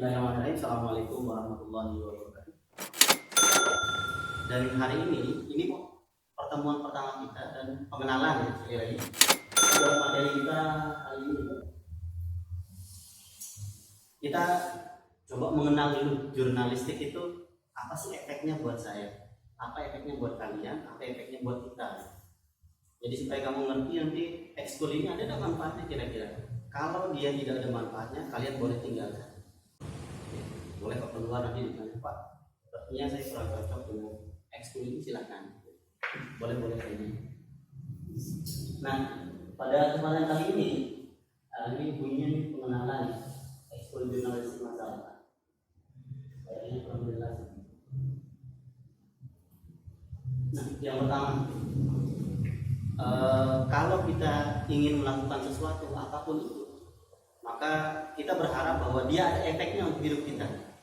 Bismillahirrahmanirrahim. Assalamualaikum warahmatullahi wabarakatuh. Dan hari ini pertemuan pertama kita dan pengenalan ya sekali lagi. Dalam materi kita hari ini kita coba mengenal dulu jurnalistik itu apa sih efeknya buat saya, apa efeknya buat kalian, apa efeknya buat kita. Jadi supaya kamu ngerti nanti ekskul ini ada manfaatnya kira-kira. Kalau dia tidak ada manfaatnya, kalian boleh tinggalkan. Boleh keperluan nanti ditanya, Pak, sepertinya saya kurang cocok dengan ekskul ini, silakan. Boleh ini. Nah, pada kesempatan kali ini bunyinya pengenalan ekskul jurnalistik masyarakat. Kayaknya kurang jelas. Nah, yang pertama, kalau kita ingin melakukan sesuatu apapun itu, maka kita berharap bahwa dia ada efeknya untuk hidup kita.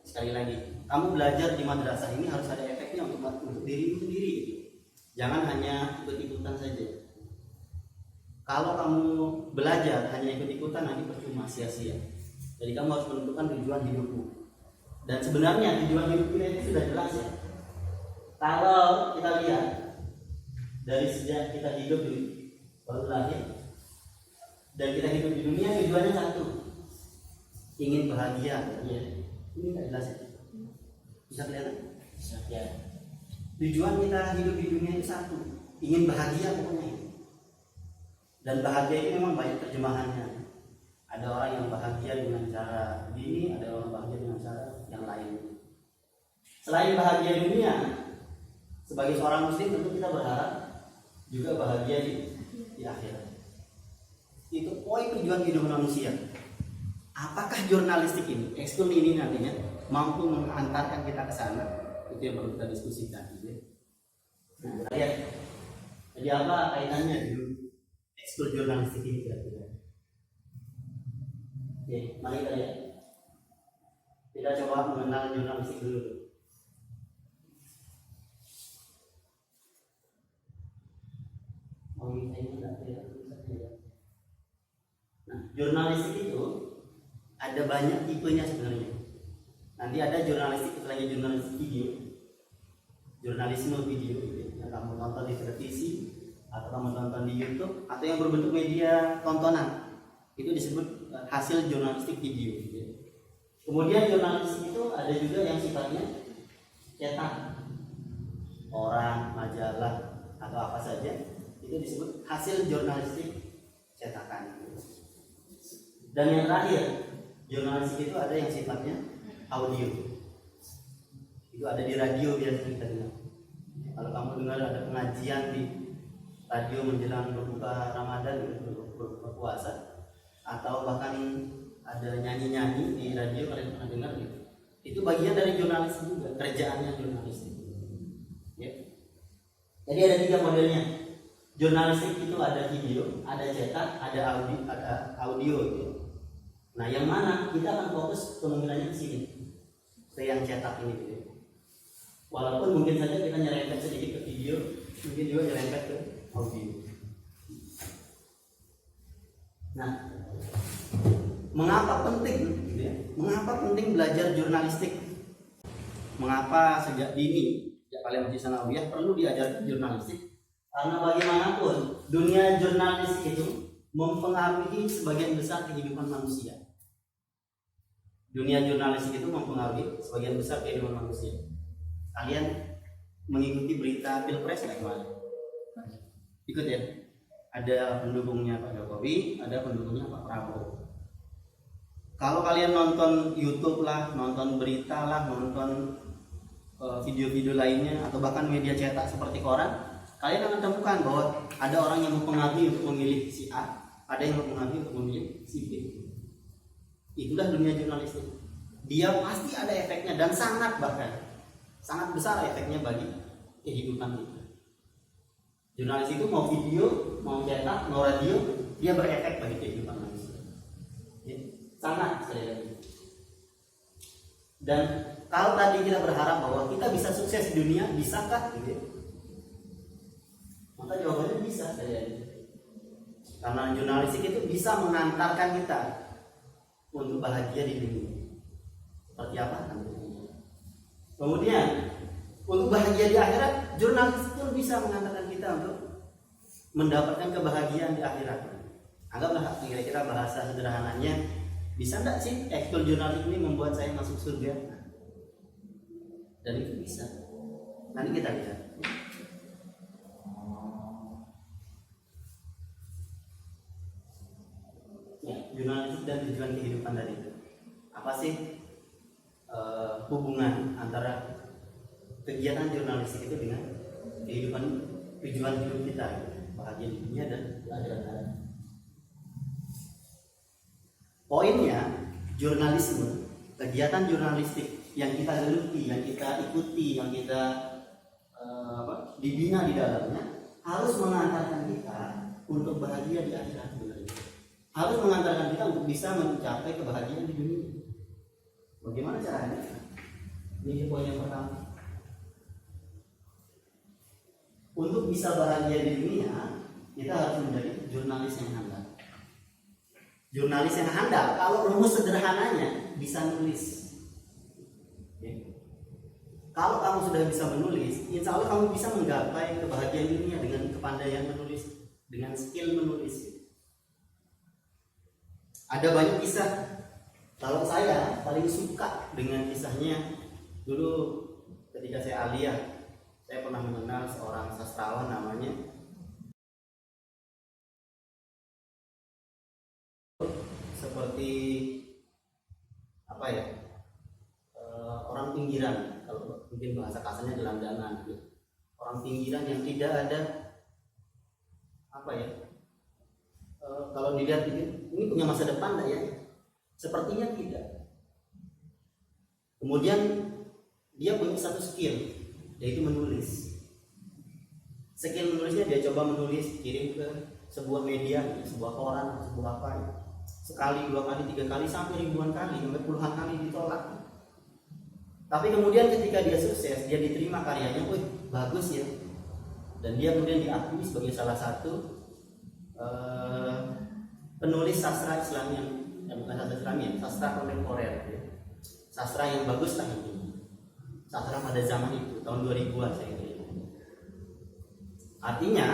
Sekali lagi, kamu belajar di madrasah ini harus ada efeknya untuk dirimu sendiri. Jangan hanya ikut-ikutan saja. Kalau kamu belajar hanya ikut-ikutan, nanti percuma, sia-sia. Jadi kamu harus menentukan tujuan hidupmu. Dan sebenarnya tujuan hidup kita itu sudah jelas ya. Kalau kita lihat dari sejak kita hidup baru lahir dan kita hidup di dunia, tujuannya satu, ingin bahagia ya. Ini nggak jelas ya? Bisa kelihatan? Bisa ya. Tujuan kita hidup di dunia itu satu, ingin bahagia pokoknya. Dan bahagia itu memang banyak terjemahannya. Ada orang yang bahagia dengan cara ini, ada orang bahagia dengan cara yang lain. Selain bahagia dunia, sebagai seorang muslim tentu kita berharap juga bahagia di akhirat. Itu poin tujuan hidup manusia. Apakah jurnalistik ini, ekskul ini nantinya mampu mengantarkan kita ke sana? Itu yang perlu kita diskusikan. Nah, lihat. Jadi apa kaitannya dengan ekskul jurnalistik ini kira-kira? Oke, mari kita lihat. Kita coba mengenal jurnalistik dulu. Nah, jurnalistik itu ada banyak tipenya sebenarnya. Nanti ada jurnalistik lagi jurnalistik video, jurnalisme video yang kamu tonton di televisi atau kamu tonton di YouTube atau yang berbentuk media tontonan, itu disebut hasil jurnalistik video. Kemudian jurnalistik itu ada juga yang sifatnya cetak, orang, majalah atau apa saja, itu disebut hasil jurnalistik cetakan. Dan yang terakhir, jurnalistik itu ada yang sifatnya audio. Itu ada di radio biasa kita dengar. Kalau kamu dengar ada pengajian di radio menjelang berbuka Ramadan, berpuasa, atau bahkan ada nyanyi-nyanyi di radio, kalian pernah dengar gitu. Itu bagian dari jurnalistik juga, kerjaannya jurnalistik. Ya. Jadi ada 3 modelnya. Jurnalistik itu ada video, ada cetak, ada audio gitu. Nah, yang mana kita akan fokus kemungkinannya ke sini, ke yang cetak ini gitu. Walaupun mungkin saja kita nyerempet sedikit ke video, mungkin juga nyerempet ke audio. Nah, mengapa penting gitu ya? Mengapa penting belajar jurnalistik? Mengapa sejak dini, sejak kalian masih sanawiyah perlu diajarkan jurnalistik? Karena bagaimanapun dunia jurnalistik itu mempengaruhi sebagian besar kehidupan manusia. Dunia jurnalistik itu mempengaruhi sebagian besar kehidupan manusia. Kalian mengikuti berita Pilpres nggak kemarin? Ikut ya. Ada pendukungnya Pak Jokowi, ada pendukungnya Pak Prabowo. Kalau kalian nonton YouTube lah, nonton berita lah, nonton video-video lainnya, atau bahkan media cetak seperti koran, kalian akan temukan bahwa ada orang yang mempengaruhi untuk memilih si A, ada yang mempengaruhi untuk memilih si B. Itulah dunia jurnalistik. Dia pasti ada efeknya dan sangat besar efeknya bagi kehidupan kita. Jurnalis itu mau video, mau cetak, mau radio, dia berefek bagi kehidupan manusia. Ya, sangat sekali lagi. Dan kalau tadi kita berharap bahwa kita bisa sukses di dunia, bisakah gitu? Maka jawabannya bisa sekali lagi. Karena jurnalistik itu bisa mengantarkan kita untuk bahagia di dunia. seperti apa. Kemudian untuk bahagia di akhirat, jurnalis pun bisa mengantarkan kita untuk mendapatkan kebahagiaan di akhirat. Anggaplah kira-kira bahasa sederhananya, bisa enggak sih ekskul jurnalis ini membuat saya masuk surga? Dan itu bisa. Nanti kita lihat. Ya, jurnalistik dan tujuan kehidupan tadi itu. Apa sih hubungan antara kegiatan jurnalistik itu dengan kehidupan, tujuan hidup kita, bahagia di dunia dan di akhirat. Poinnya, jurnalisme, kegiatan jurnalistik yang kita geluti, yang kita ikuti, yang kita dibina di dalamnya, harus mengantarkan kita untuk bahagia di akhirat. Harus mengantarkan kita untuk bisa mencapai kebahagiaan di dunia. Bagaimana caranya? Ini poin yang pertama. Untuk bisa bahagia di dunia, kita harus menjadi jurnalis yang handal. Jurnalis yang handal, kalau rumus sederhananya, bisa nulis. Kalau kamu sudah bisa menulis, insya Allah kamu bisa menggapai kebahagiaan dunia dengan kepandaian menulis, dengan skill menulis. Ada banyak kisah. Kalau saya paling suka dengan kisahnya, dulu ketika saya aliyah, saya pernah mengenal seorang sastrawan namanya seperti apa ya, orang pinggiran, kalau mungkin bahasa kasarnya gelandangan, orang pinggiran yang tidak ada apa ya, kalau dilihat ini punya masa depan tak ya? Sepertinya tidak. Kemudian dia punya satu skill, yaitu menulis. Skill menulisnya dia coba menulis, kirim ke sebuah media, sebuah koran, sebuah apa ya. Sekali, dua kali, tiga kali, sampai ribuan kali, sampai puluhan kali ditolak. Tapi kemudian ketika dia sukses, dia diterima karyanya, wih bagus ya. Dan dia kemudian diakui sebagai salah satu penulis sastra Islam yang bukan sastra Islam ya, sastra kontemporer ya. Sastra yang bagus lah itu. Sastra pada zaman itu, tahun 2000-an saya kira. Artinya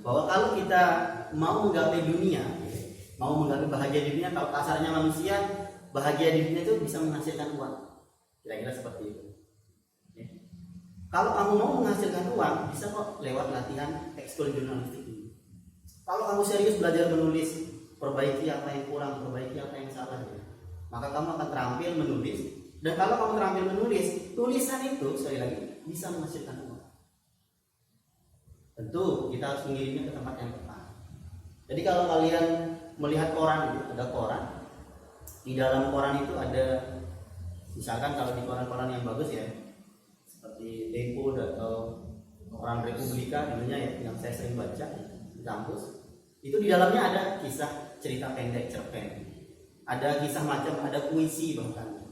bahwa kalau kita mau menggapai dunia, mau menggapai bahagia di dunia, kalau kasarnya manusia, bahagia di dunia itu bisa menghasilkan uang. Kira-kira seperti itu. Ya. Kalau kamu mau menghasilkan uang, bisa kok lewat latihan ekskul jurnalistik ini. Kalau kamu serius belajar menulis, perbaiki apa yang kurang, perbaiki apa yang salah, ya, maka kamu akan terampil menulis. Dan kalau kamu terampil menulis, tulisan itu sekali lagi bisa menghasilkan uang. Tentu kita harus mengirimnya ke tempat yang tepat. Jadi kalau kalian melihat koran, ada koran, di dalam koran itu ada, misalkan kalau di koran-koran yang bagus ya, seperti Tempo atau koran Republika dulunya ya, yang saya sering baca di kampus, itu di dalamnya ada kisah cerita pendek, cerpen, ada kisah macam, ada puisi bahkan.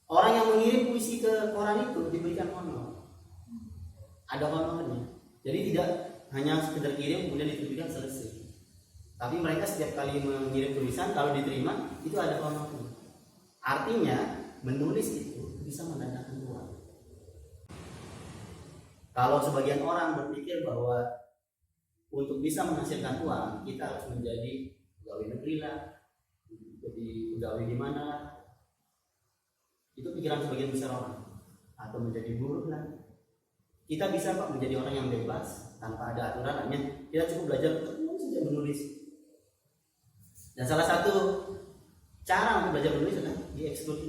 Orang yang mengirim puisi ke koran itu diberikan honor, ada honornya. Jadi tidak hanya sekedar kirim kemudian diterbitkan selesai. Tapi mereka setiap kali mengirim tulisan, kalau diterima itu ada honornya. Artinya menulis itu bisa mendatangkan uang. Kalau sebagian orang berpikir bahwa untuk bisa menghasilkan uang kita harus menjadi pegawai negeri lah, jadi pegawai di mana lah, itu pikiran sebagian besar orang. Atau menjadi buruh lah. Kita bisa kok menjadi orang yang bebas tanpa ada aturan, hanya kita cukup belajar saja menulis. Dan salah satu cara untuk belajar menulis adalah di ekskul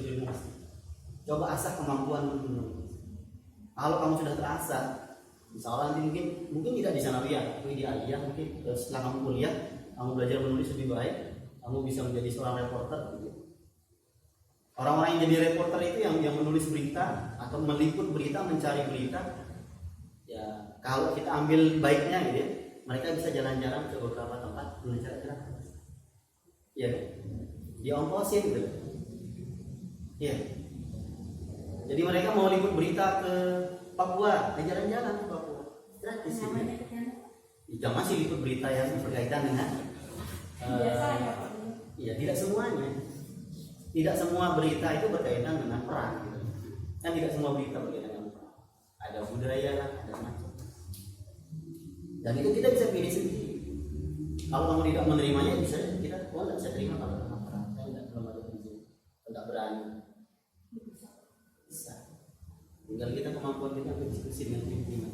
jurnalistik. Coba asah kemampuan menulis. Kalau kamu sudah terasah, insya Allah nanti mungkin tidak di sanawiyah, tapi di aliyah mungkin setelah kamu kuliah, kamu belajar menulis lebih baik, kamu bisa menjadi seorang reporter. Orang-orang yang jadi reporter itu yang menulis berita atau meliput berita, mencari berita. Ya, kalau kita ambil baiknya gitu ya, mereka bisa jalan-jalan ke beberapa tempat mencari berita. Ya, diongkosin gitu. Ya. Jadi mereka mau liput berita ke Papua, jalan-jalan ke Papua. Gratis ya. Jika masih liput berita yang berkaitan dengan iya, tidak semuanya. Tidak semua berita itu berkaitan dengan perang gitu. Kan tidak semua berita berkaitan dengan perang. Ada budaya lah, ada macam. Dan itu kita bisa pilih sendiri. Kalau kamu tidak menerimanya, bisa kita tidak bisa terima kalau tentang perang. Saya tidak belum ada izin, tidak berani. Bisa. Tinggal kita kemampuan kita untuk diskusi dengan pimpinan.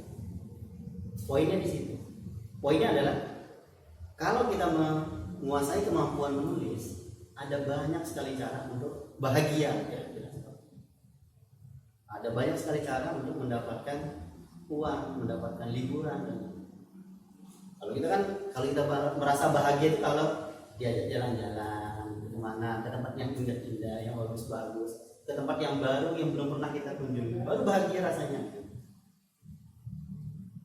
Poinnya di situ. Poinnya adalah kalau kita menguasai kemampuan menulis, ada banyak sekali cara untuk bahagia. Ada banyak sekali cara untuk mendapatkan uang, mendapatkan liburan. Kalau kita merasa bahagia itu kalau diajak jalan-jalan kemana, ke tempat yang indah-indah, yang bagus-bagus, ke tempat yang baru yang belum pernah kita kunjungi, baru bahagia rasanya.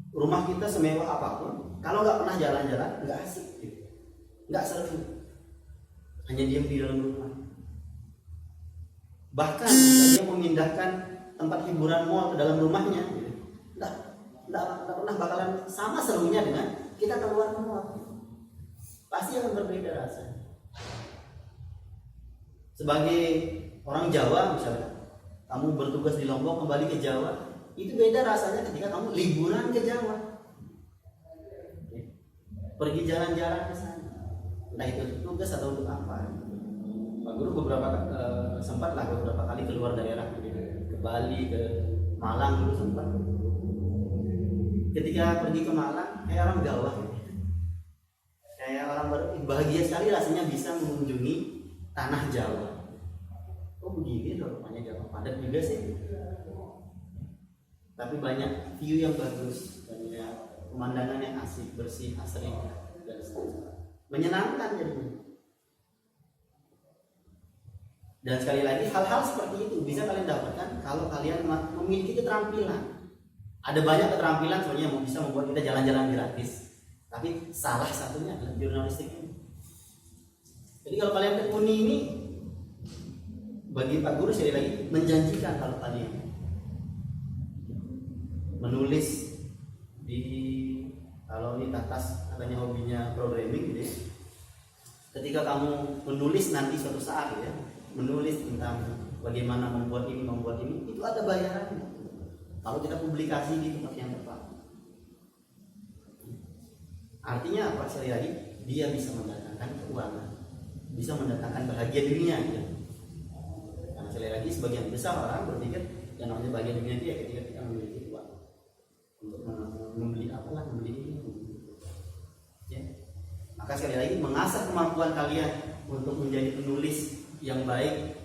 Rumah kita semewah apapun, kalau nggak pernah jalan-jalan, nggak asik, gitu. Nggak seru, hanya diam di dalam rumah. Bahkan dia memindahkan tempat hiburan mall ke dalam rumahnya, gitu. Nggak pernah bakalan sama serunya dengan kita keluar mall. Pasti akan berbeda rasanya. Sebagai orang Jawa misalnya, kamu bertugas di Lombok kembali ke Jawa, itu beda rasanya ketika kamu liburan ke Jawa, pergi jalan-jalan ke sana, entah itu tugas atau untuk apa. Pak Guru sempatlah beberapa kali keluar daerah, ke Bali, ke Malang dulu sempat. Ketika pergi ke Malang, kayak orang gawah, kayak orang bahagia sekali rasanya bisa mengunjungi tanah Jawa. Oh begini loh, rupanya Jawa padat juga sih. Tapi banyak view yang bagus, banyak pemandangan yang asik, bersih, asri, dan seterusnya. Menyenangkan jadinya. Dan sekali lagi hal-hal seperti itu bisa kalian dapatkan kalau kalian memiliki keterampilan. Ada banyak keterampilan sebenarnya yang bisa membuat kita jalan-jalan gratis. Tapi salah satunya adalah jurnalistik ini. Jadi kalau kalian tekuni ini, bagi Pak Guru sekali lagi menjanjikan kalau kalian menulis kalau ini Tatas katanya hobinya programming gitu ya. Ketika kamu menulis nanti suatu saat ya, menulis tentang bagaimana membuat ini itu ada bayarannya. Kalau kita publikasi di tempat yang tepat, artinya apa? Sekali lagi dia bisa mendatangkan keuangan, bisa mendatangkan bahagia dunia gitu. Karena sekali lagi sebagian besar orang berpikir yang namanya bahagia dunia itu ya ketika kita memiliki uang untuk membeli apalah, membeli ini, ya. Maka sekali lagi mengasah kemampuan kalian untuk menjadi penulis yang baik,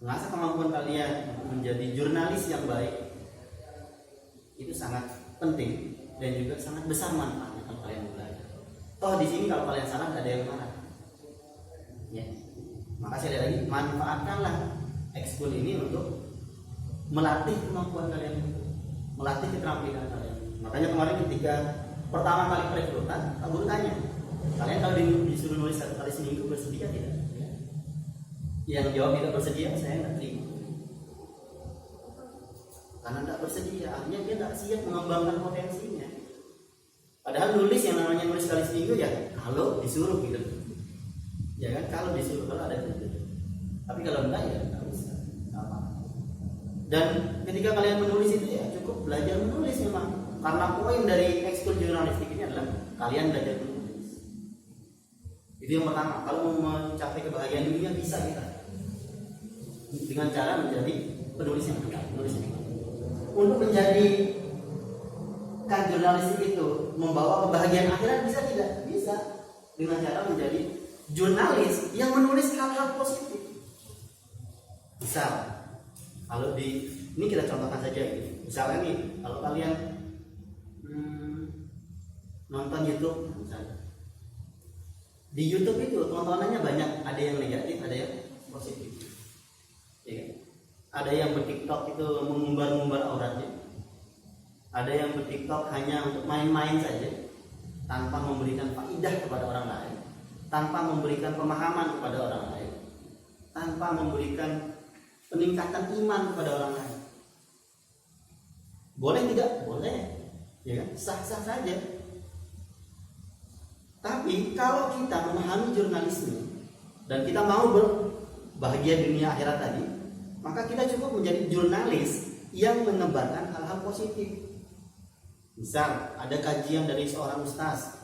mengasah kemampuan kalian untuk menjadi jurnalis yang baik, itu sangat penting dan juga sangat besar manfaatnya kalau kalian belajar. Toh di sini kalau kalian salah tidak ada yang marah, ya. Maka sekali lagi manfaatkanlah ekskul ini untuk melatih kemampuan kalian, melatih keterampilan kalian. Makanya kemarin ketika pertama kali perekrutan, Pak Guru tanya, kalian kalau disuruh nulis 1 kali seminggu bersedia tidak? Yang jawab tidak bersedia, saya nggak terima. Karena nggak bersedia, artinya dia nggak siap mengembangkan potensinya. Padahal nulis yang namanya nulis sekali seminggu ya kalau disuruh gitu, ya kan, kalau disuruh, kalau ada gitu. Tapi kalau enggak ya nggak bisa. Apa? Dan ketika kalian menulis itu ya cukup belajar menulis memang. Karena poin dari ekskul jurnalistik ini adalah kalian belajar menulis. Itu yang pertama. Kalau mau mencapai kebahagiaan dunia bisa kita dengan cara menjadi penulis yang benar, penulis yang benar. Untuk menjadi jurnalistik itu membawa kebahagiaan akhirat bisa tidak? Bisa dengan cara menjadi jurnalis yang menulis hal-hal positif. Misal, kalau ini kita contohkan saja ini. Misalnya nih, kalau kalian nonton YouTube misalnya. Di YouTube itu tontonannya banyak, ada yang negatif, ada yang positif. Ya. Ada yang berTikTok itu mengumbar-ngumbar auratnya. Ada yang berTikTok hanya untuk main-main saja, tanpa memberikan faidah kepada orang lain, tanpa memberikan pemahaman kepada orang lain, tanpa memberikan peningkatan iman kepada orang lain. Boleh tidak? Boleh, ya kan? Sah-sah saja. Tapi kalau kita memahami jurnalisme dan kita mau bahagia dunia akhirat tadi, maka kita cukup menjadi jurnalis yang menebarkan hal-hal positif. Misal ada kajian dari seorang ustaz,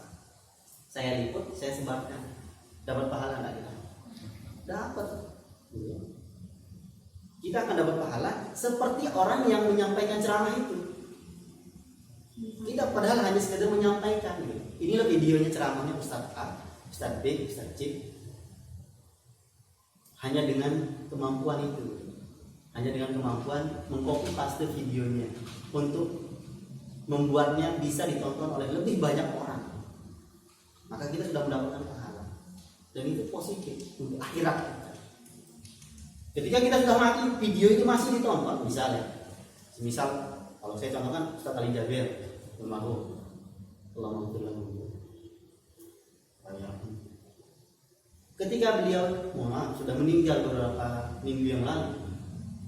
saya liput, saya sebarkan, dapat pahala nggak kita? Dapat. Kita akan dapat pahala seperti orang yang menyampaikan ceramah itu. Kita padahal hanya sekedar menyampaikan. Inilah videonya ceramahnya Ustaz A, Ustaz B, Ustaz C. Hanya dengan kemampuan itu, hanya dengan kemampuan mengcopy paste videonya untuk membuatnya bisa ditonton oleh lebih banyak orang, maka kita sudah mendapatkan pahala. Dan itu positif untuk akhirat kita. Ketika kita sudah mati, video itu masih ditonton, misalnya, misal kalau saya contohkan Ustaz Ali Jabir, almarhum, ketika beliau sudah meninggal beberapa minggu yang lalu,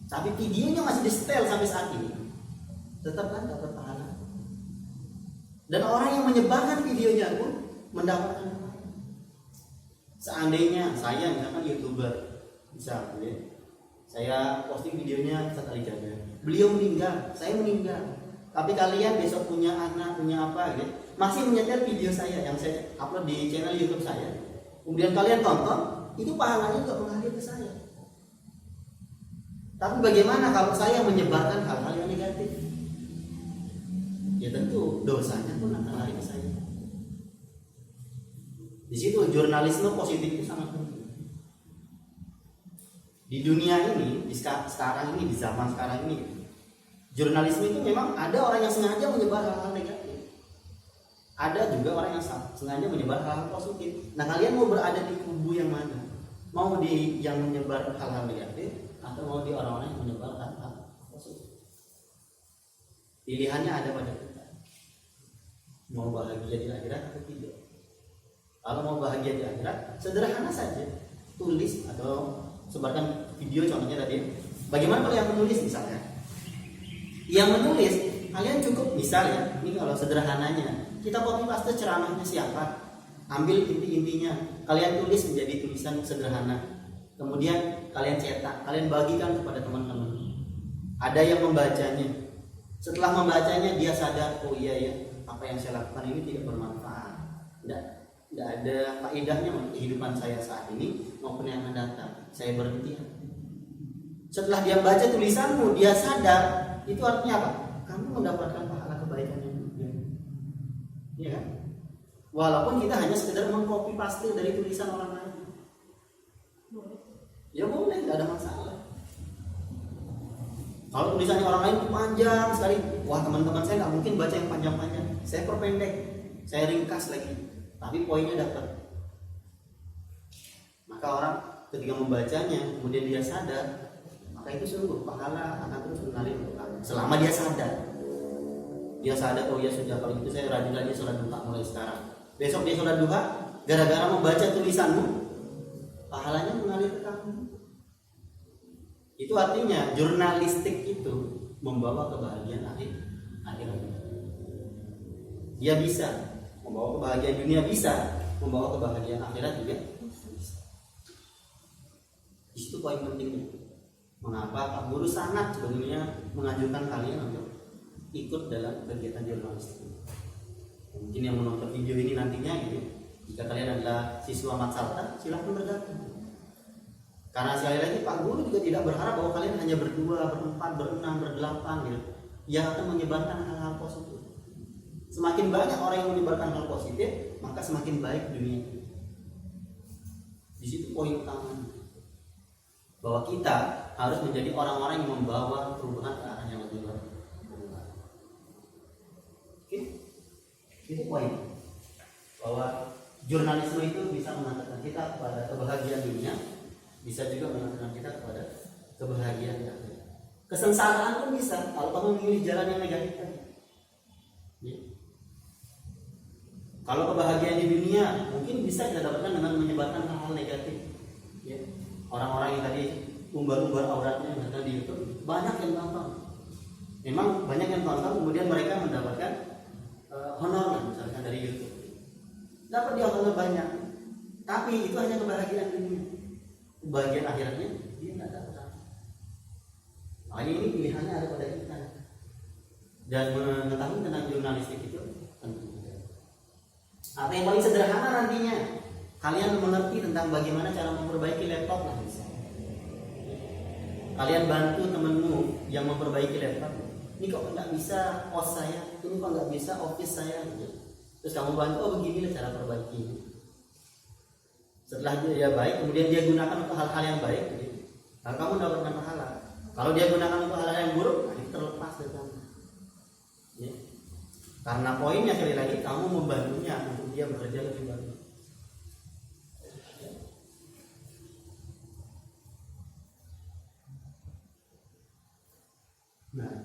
tapi videonya masih di-setel sampai saat ini, tetap kan dapat pahala. Dan orang yang menyebarkan videonya pun mendapatkan pahala. Seandainya saya misalkan YouTuber, bisa ya, saya posting videonya Ustaz Ali Jabir, beliau meninggal, saya meninggal, tapi kalian besok punya anak, punya apa ya, masih menyetel video saya yang saya upload di channel YouTube saya, kemudian kalian tonton, itu pahalanya juga mengalir ke saya. Tapi bagaimana kalau saya menyebarkan hal-hal yang negatif? Ya tentu dosanya pun akan lari ke saya. Di situ jurnalisme positif itu sangat penting. Di dunia ini, sekarang ini, di zaman sekarang ini, jurnalisme itu memang ada orang yang sengaja menyebar hal-hal negatif, ada juga orang yang sengaja menyebar hal-hal positif. Nah, kalian mau berada di kubu yang mana? Mau di yang menyebar hal-hal negatif atau mau di orang-orang yang menyebar hal-hal positif? Pilihannya ada pada kita. Mau bahagia di akhirat atau tidak? Kalau mau bahagia di akhirat, sederhana saja, tulis atau sebarkan video contohnya tadi. Bagaimana kalau yang menulis misalnya? Yang menulis kalian cukup misalnya, ini kalau sederhananya, kita copy paste ceramahnya siapa, ambil inti-intinya, kalian tulis menjadi tulisan sederhana, kemudian kalian cetak, kalian bagikan kepada teman-teman. Ada yang membacanya, setelah membacanya dia sadar, oh iya ya, apa yang saya lakukan ini tidak bermanfaat, tidak ada faedahnya untuk kehidupan saya saat ini maupun yang akan datang, saya berhenti. Setelah dia baca tulisanmu, dia sadar, itu artinya apa? Kamu mendapatkan pahala kebaikan yang lebih. Iya kan? Walaupun kita hanya sekedar mengcopy paste dari tulisan orang lain. Ya boleh, tidak ada masalah. Kalau tulisannya orang lain itu panjang sekali, wah teman-teman saya nggak mungkin baca yang panjang-panjang. Saya perpendek, saya ringkas lagi, tapi poinnya dapat. Maka orang ketika membacanya, kemudian dia sadar, maka itu sungguh pahala akan terus mengalir untuk kamu. Selama dia sadar, oh ya sudah, kalau itu saya rajin lagi sholat duha mulai sekarang. Besok dia sholat duha, gara-gara membaca tulisanmu, pahalanya mengalir ke kamu. Itu artinya jurnalistik itu membawa kebahagiaan akhirat. Dia bisa membawa kebahagiaan dunia, bisa membawa kebahagiaan akhirat juga bisa. Di situ poin pentingnya. Mengapa Pak Guru sangat sebenarnya menganjurkan kalian untuk ikut dalam kegiatan jurnalistik. Mungkin yang menonton video ini nantinya gitu, jika kalian adalah siswa Matsalta, silahkan bergabung. Karena sekali lagi Pak Guru juga tidak berharap bahwa kalian hanya berdua, berempat, berenam, berdelapan gitu, yang akan menyebarkan hal-hal positif. Semakin banyak orang yang menyebarkan hal positif, maka semakin baik dunia. Di situ poin utamanya, bahwa kita harus menjadi orang-orang yang membawa perubahan ke arah yang lebih baik. Oke, itu poin bahwa jurnalisme itu bisa mengantarkan kita kepada kebahagiaan dunia, bisa juga mengantarkan kita kepada kebahagiaan akhirat. Kesengsaraan pun bisa kalau kamu memilih jalan yang negatif tadi. Ya. Kalau kebahagiaan di dunia mungkin bisa kita dapatkan dengan menyebarkan hal-hal negatif. Ya. Orang-orang yang tadi umbar-umbar auratnya misalnya di YouTube, banyak yang tonton. Memang banyak yang tonton, kemudian mereka mendapatkan honor misalkan dari YouTube. Dapat dia honor banyak. Tapi itu hanya kebahagiaan dunia. bagian akhiratnya dia nggak dapat. Makanya ini pilihannya ada pada kita. Dan mengetahui tentang jurnalistik itu penting. Atau yang paling sederhana nantinya, kalian mengerti tentang bagaimana cara memperbaiki laptop lah misalnya. Kalian bantu temenmu yang memperbaiki laptop. Ini kok nggak bisa OS saya, ini kok nggak bisa Office saya. Terus kamu bantu, oh beginilah cara perbaiki. Setelah dia baik, kemudian dia gunakan untuk hal-hal yang baik, lalu kamu dapatkan pahala. Kalau dia gunakan untuk hal-hal yang buruk, nah itu terlepas dari kamu. Ya. Karena poinnya sekali lagi, kamu membantunya untuk dia bekerja lebih baik. Nah,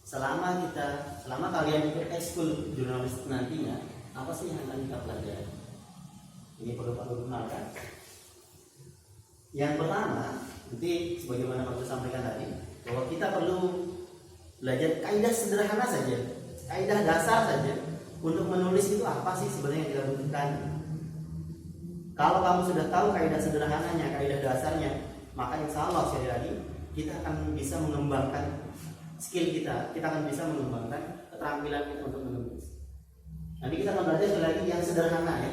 selama kalian ikut ekskul jurnalistik nantinya, apa sih yang akan kita pelajari? Ini perlu kenalkan. Yang pertama, nanti sebagaimana Pak sampaikan tadi, bahwa kita perlu belajar kaidah sederhana saja, kaidah dasar saja untuk menulis itu apa sih sebenarnya yang kita butuhkan. Kalau kamu sudah tahu kaidah sederhananya, kaidah dasarnya, maka insya Allah sekali lagi kita akan bisa mengembangkan skill kita akan bisa mengembangkan keterampilan kita untuk menulis. Nanti kita akan belajar sekali lagi yang sederhana ya.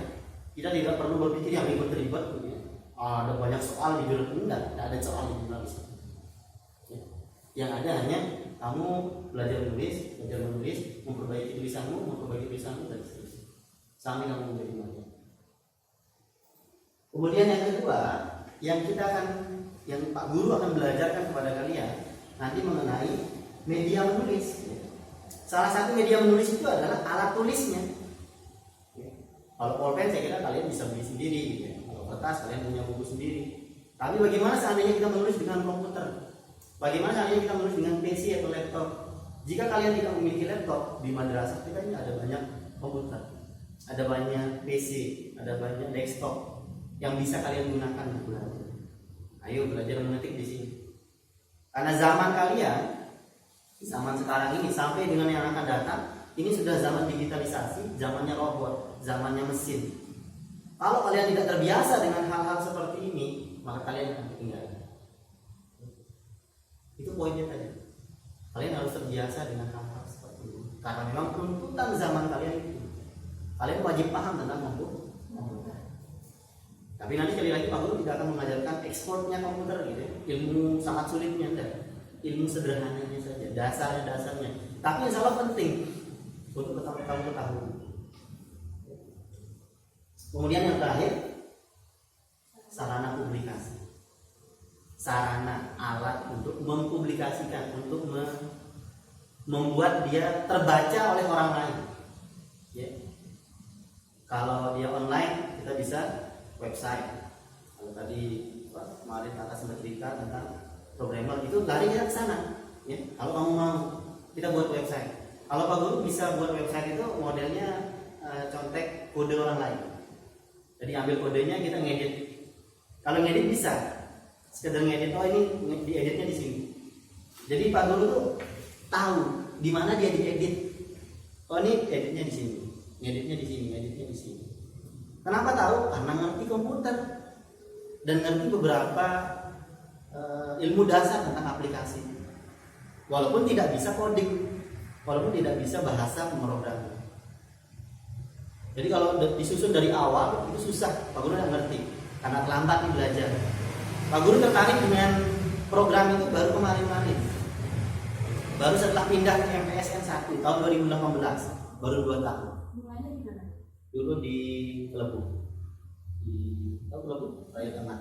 Kita tidak perlu berpikir yang ribet-ribet, ya. Ada banyak soal di jurnalistik, tidak ada soal di jurnalistik. Ya. Yang ada hanya kamu belajar menulis, memperbaiki tulisanmu, dan seterusnya. Sampai kamu menjadi mahir. Kemudian yang kedua, yang Pak Guru akan belajarkan kepada kalian nanti mengenai media menulis. Salah satu media menulis itu adalah alat tulisnya. Kalau pulpen saya kira kalian bisa beli sendiri, gitu ya. Kalau kertas kalian punya buku sendiri. Tapi bagaimana seandainya kita menulis dengan komputer? Bagaimana seandainya kita menulis dengan PC atau laptop? Jika kalian tidak memiliki laptop, di madrasah kita ini ada banyak komputer, ada banyak PC, ada banyak desktop yang bisa kalian gunakan untuk belajar. Ayo belajar mengetik di sini. Karena zaman kalian, zaman sekarang ini sampai dengan yang akan datang, ini sudah zaman digitalisasi, zamannya robot, zamannya mesin. Kalau kalian tidak terbiasa dengan hal-hal seperti ini, maka kalian akan ketinggalan. Itu poinnya tadi. Kalian harus terbiasa dengan hal-hal seperti ini. Karena memang tuntutan zaman kalian itu. Kalian wajib paham tentang komputer. Tapi nanti sekali lagi Pak Guru tidak akan mengajarkan ekspornya komputer gitu ya. Ilmu sangat sulitnya enggak. Ilmu sederhananya saja, dasarnya. Tapi yang salah penting untuk kamu ketahui. Kemudian yang terakhir, sarana publikasi. Sarana alat untuk mempublikasikan, untuk membuat dia terbaca oleh orang lain. Ya. Kalau dia online, kita bisa website. Kalau tadi kemarin kakak sempat cerita tentang programmer, itu larinya ke sana. Ya. Kalau kamu mau, kita buat website. Kalau Pak Guru bisa buat website itu modelnya contek kode orang lain. Jadi ambil kodenya kita ngedit. Kalau ngedit bisa, sekedar ngedit, oh ini dieditnya di sini. Jadi Pak Guru tuh tahu di mana dia diedit. Oh ini editnya di sini, ngeditnya di sini, ngeditnya di sini. Kenapa tahu? Karena ngerti komputer dan ngerti beberapa ilmu dasar tentang aplikasi. Walaupun tidak bisa coding, walaupun tidak bisa bahasa pemrograman. Jadi kalau disusun dari awal itu susah, Pak Guru tidak ngerti karena terlambat nih belajar. Pak Guru tertarik dengan program itu baru kemarin-kemarin. Baru setelah pindah ke MPSN 1 tahun 2018, baru 2 tahun. Mulainya di mana? Dulu di Kelebu. Tahu Kelebu? Raya Tengah.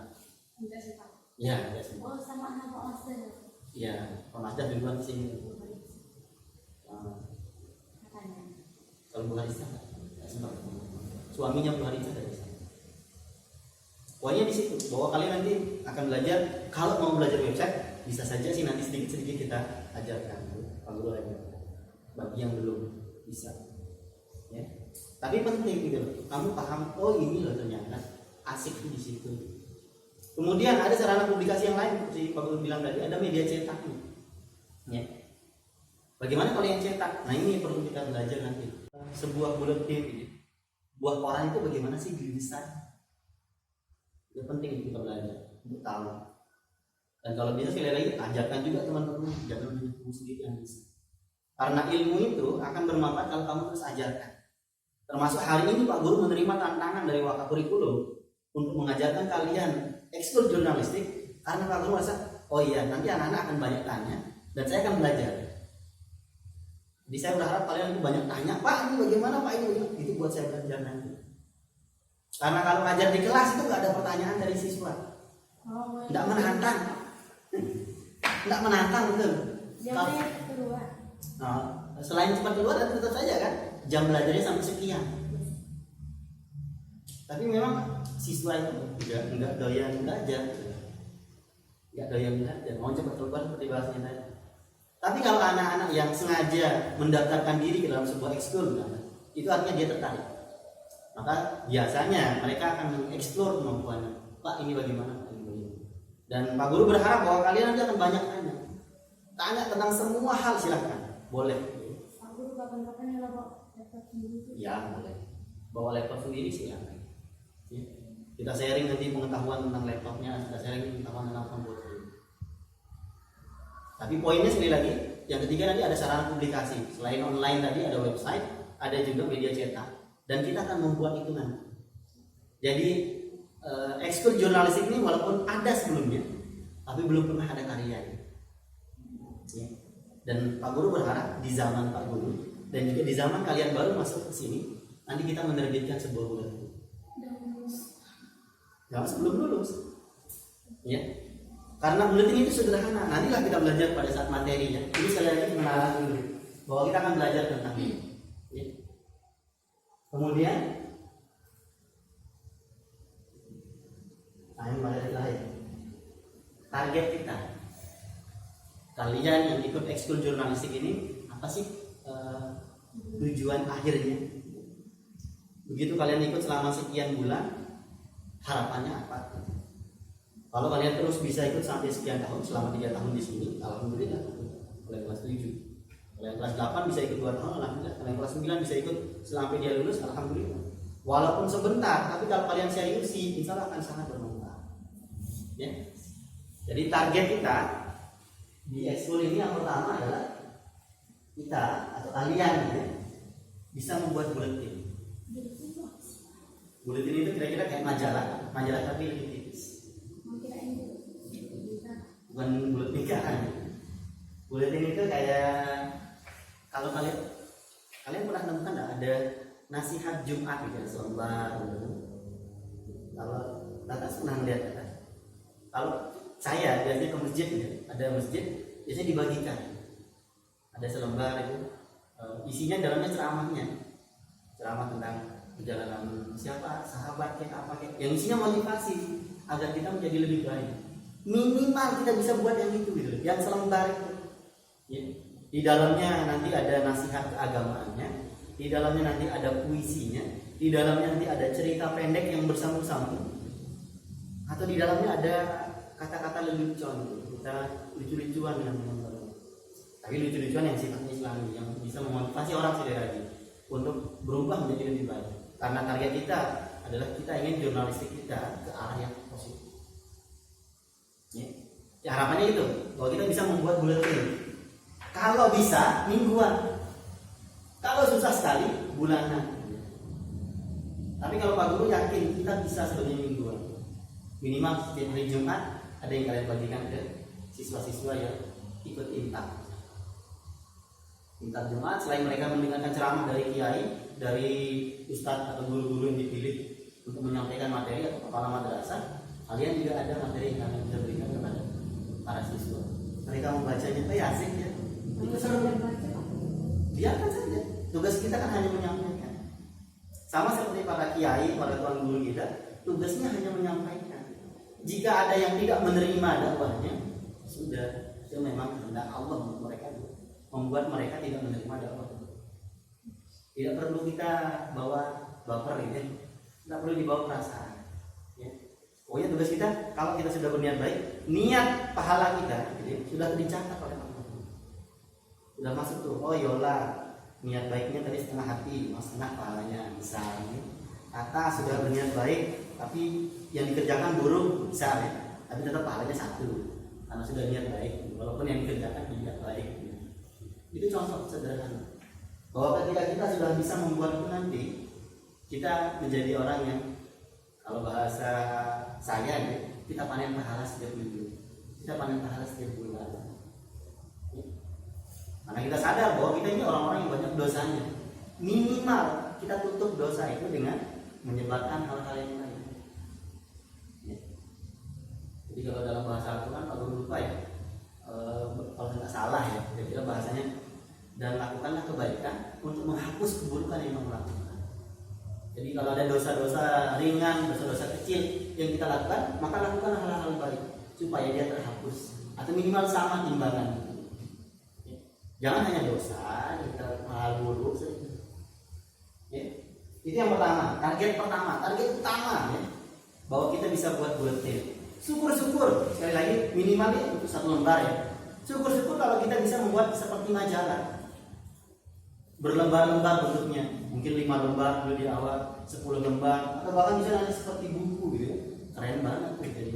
Enggak sih Pak. Iya, enggak sih. Oh, sama anak Pak Masda. Iya, Pak Masda duluan sini. Katanya. Kalau Bu Harisa suaminya Bu Harisa dari sana. Pokoknya di situ bahwa kalian nanti akan belajar. Kalau mau belajar website bisa saja sih nanti sedikit-sedikit kita ajarkan. Pak Guru ajarkan bagi yang belum bisa. Ya. Tapi penting gitu, kamu paham, oh ini loh ternyata asik di situ. Kemudian ada sarana publikasi yang lain, seperti Pak Guru bilang tadi, ada media cetak. Ya. Bagaimana kalau yang cetak? Nah ini perlu kita belajar nanti. Sebuah buletin, buah koran itu bagaimana sih didesain? Itu penting kita belajar. untuk tahu. Dan kalau bisa sekali lagi ajarkan juga teman-teman, jangan hanya kamu sendiri yang bisa. Karena ilmu itu akan bermanfaat kalau kamu terus ajarkan. Termasuk hari ini Pak Guru menerima tantangan dari Wakakurikulum untuk mengajarkan kalian ekskul jurnalistik, karena Pak Guru merasa, oh iya nanti anak-anak akan banyak tanya dan saya akan belajar. Jadi saya berharap kalian itu banyak tanya, Pak ini bagaimana, Pak ini bagaimana? Itu buat saya belajar nanti. Karena kalau ngajar di kelas itu nggak ada pertanyaan dari siswa, nggak menantang, nggak menantang betul. Jamnya keluar. Nah, selain cepat keluar dan tetap saja kan jam belajarnya sampai sekian. Tapi memang siswa itu nggak doyan belajar, nggak doyan belajar, mau cepat keluar seperti bahasanya tadi. Tapi kalau anak-anak yang sengaja mendaftarkan diri ke dalam sebuah ekskul, itu artinya dia tertarik. Maka biasanya mereka akan mengeksplor kemampuannya. Pak ini bagaimana? Pak ini bagaimana? Dan Pak Guru berharap bahwa kalian nanti akan banyak tanya tentang semua hal, silahkan, boleh. Pak Guru kapan-kapan ya bawa laptop sendiri? Ya boleh. Bawa laptop sendiri silahkan. Ya. Kita sharing nanti pengetahuan tentang laptopnya, kita sharing pengetahuan tentang komputer. Tapi poinnya sekali lagi, yang ketiga nanti ada sarana publikasi. Selain online tadi ada website, ada juga media cetak, dan kita akan membuat itu nanti. Jadi ekskul jurnalistik ini walaupun ada sebelumnya, tapi belum pernah ada karyanya. Ya. Dan Pak Guru berharap di zaman Pak Guru dan juga di zaman kalian baru masuk ke sini, nanti kita menerbitkan sebuah buletin. Jangan sebelum lulus, ya. Karena buletin itu sederhana. Nantilah kita belajar pada saat materinya. Ini sekali lagi pengenalan dulu bahwa kita akan belajar tentang ini. Ya. Kemudian, ini materi lain. Target kita, kalian yang ikut ekskul jurnalistik ini apa sih tujuan akhirnya? Begitu kalian ikut selama sekian bulan, harapannya apa? Kalau kalian terus bisa ikut sampai sekian tahun, selama 3 tahun di sini, alhamdulillah. Kalian kelas 7, kalian kelas 8 bisa ikut 2 tahun, alhamdulillah. Kalian kelas 9 bisa ikut sampai dia lulus, alhamdulillah. Walaupun sebentar, tapi kalau kalian seriusi, insya Allah akan sangat bermanfaat. Ya. Jadi target kita di ekskul ini yang pertama adalah kita atau kalian ya, bisa membuat buletin. Buletin itu kira-kira kayak majalah tapi lebih tipis. Bukan buletin nikahan. Buletin itu kayak kalau kalian pernah temukan nggak ada nasihat Jumat gitu selembar. Kalau Tata pernah melihat Tata. Kalau saya biasanya ke masjid ya, ada masjid biasanya dibagikan. Ada selembar itu isinya dalamnya ceramah tentang perjalanan siapa, sahabat kayak apa kayak, yang isinya motivasi agar kita menjadi lebih baik. Minimal kita bisa buat yang itu gitu, yang selembar itu. Ya. Di dalamnya nanti ada nasihat keagamaannya, di dalamnya nanti ada puisinya, di dalamnya nanti ada cerita pendek yang bersambung-sambung, atau di dalamnya ada kata-kata lelucon, kita lucu-lucuan yang menonton. Tapi lucu-lucuan yang sifatnya Islami, yang bisa memotivasi orang sekali lagi untuk berubah menjadi lebih baik. Karena target kita adalah kita ingin jurnalistik kita ke arah yang positif. Ya, harapannya itu bahwa kita bisa membuat buletin. Kalau bisa mingguan, kalau susah sekali bulanan. Tapi kalau Pak Guru yakin kita bisa sebenarnya mingguan. Minimal setiap hari Jumat ada yang kalian bagikan ke siswa-siswa yang ikut intak Jumat. Selain mereka mendengarkan ceramah dari kiai, dari ustadz atau guru-guru yang dipilih untuk menyampaikan materi atau kepala madrasah, kalian juga ada materi yang kalian bisa berikan kepada para siswa. Mereka membacanya, asik ya. Itu seru. Biarkan saja. Tugas kita kan hanya menyampaikan. Sama seperti para kiai, para tuan guru kita, tugasnya hanya menyampaikan. Jika ada yang tidak menerima dakwahnya, sudah, itu memang kehendak Allah untuk mereka, membuat mereka tidak menerima dakwah. Tidak perlu kita bawa baper gitu, tidak perlu dibawa perasaan. Ya. Pokoknya tugas kita, kalau kita sudah berniat baik, niat pahala kita gitu, sudah dicatat oleh Allah. Sudah masuk tuh, oh yola, niat baiknya tadi setengah hati, setengah pahalanya misalnya. Kata sudah berniat baik, tapi yang dikerjakan buruk, misal ya. tapi tetap pahalanya satu karena sudah niat baik, walaupun yang dikerjakan tidak baik. Itu contoh sederhana bahwa ketika kita sudah bisa membuat itu nanti, kita menjadi orang yang kalau bahasa saya ya, kita panen pahala setiap minggu, kita panen pahala setiap bulan. Karena kita sadar bahwa kita ini orang-orang yang banyak dosanya. Minimal kita tutup dosa itu dengan menyebarkan hal-hal yang lain. Ya. Jadi kalau dalam bahasa Al-Quran, Pak Guru lupa ya, kalau nggak salah ya, kira-kira bahasanya, dan lakukanlah kebaikan untuk menghapus keburukan yang kamu lakukan. Jadi kalau ada dosa-dosa ringan, dosa-dosa kecil yang kita lakukan, maka lakukan hal-hal baik supaya dia terhapus atau minimal sama timbangan. Jangan hanya dosa, kita hal buruk saja. Ya. Itu yang pertama, target utama ya, bahwa kita bisa buat bulletin. Syukur-syukur, sekali lagi minimal ya untuk 1 lembar ya. Syukur-syukur kalau kita bisa membuat seperti majalah, berlembar-lembar bentuknya, mungkin 5 lembar dulu di awal, 10 lembar, atau bahkan bisa nanti seperti buku gitu ya. Keren banget tuh jadi.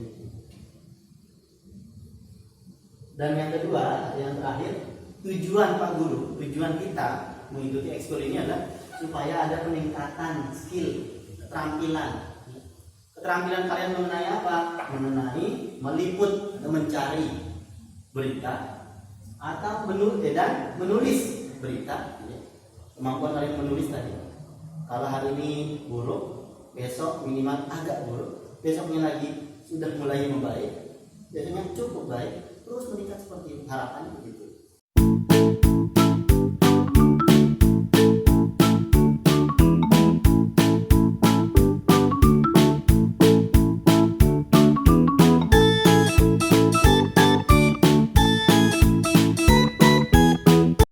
Dan yang kedua, yang terakhir, tujuan Pak Guru, tujuan kita mengikuti ekskul ini adalah supaya ada peningkatan skill, keterampilan. Keterampilan kalian mengenai apa? Mengenai meliput atau mencari berita atau menulis berita. Kemampuan kalian menulis tadi. Kalau hari ini buruk, besok minimal agak buruk, besoknya lagi sudah mulai membaik, biasanya cukup baik, terus meningkat seperti itu harapannya.